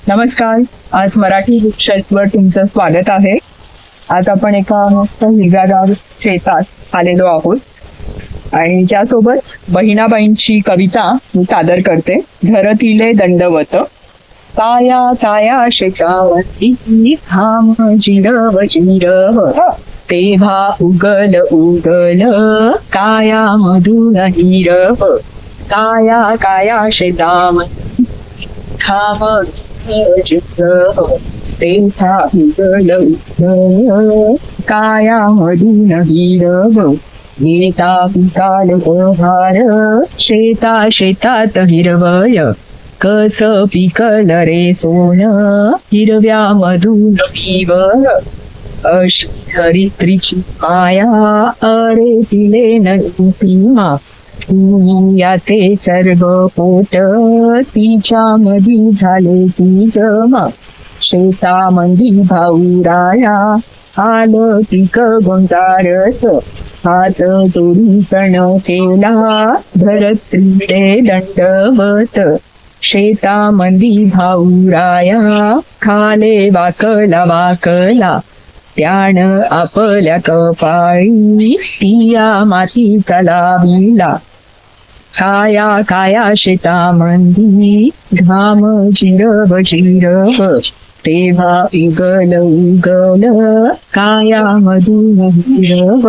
नमस्कार. आज मराठी बुकशेल्फवर तुमचं स्वागत आहे. आज आपण एका मस्त हिरव्यागार शेतात आलेलो आहोत आणि त्यासोबत बहिणाबाईंची कविता मी सादर करते. धरतीले दंडवत. काया काया शेतावरती घाम जिरव जिरव, तेव्हा उगल उगल काया मधुर हिरव. काया काया शेतावरती घाम जिरव, तेव्हा उगल उगल काया मधुर हिरव. येता पिकाल बहार, शेता शेतात हिरवय, कस पिकल रे सोन हिरव्या मधून पिवर. अशी धरित्रीची माया, अरे तिले नाही सीमा. तुम्ही याचे सर्व पोट, तिच्या मधी झाले ती जमा. शेतामंदी भाऊराया, आलं पीक गोंतारस, हात जोडी सण केला, धरत्रीले दंडवत. शेतामंदी भाऊराया, खाले वाकला वाकला, त्यानं आपल्या कपाळी पिया मातीचा लाविला. काया काया शेतामंदी घाम जिरव जिरव, तेव्हा उगल उगल काया मधुर हिरव.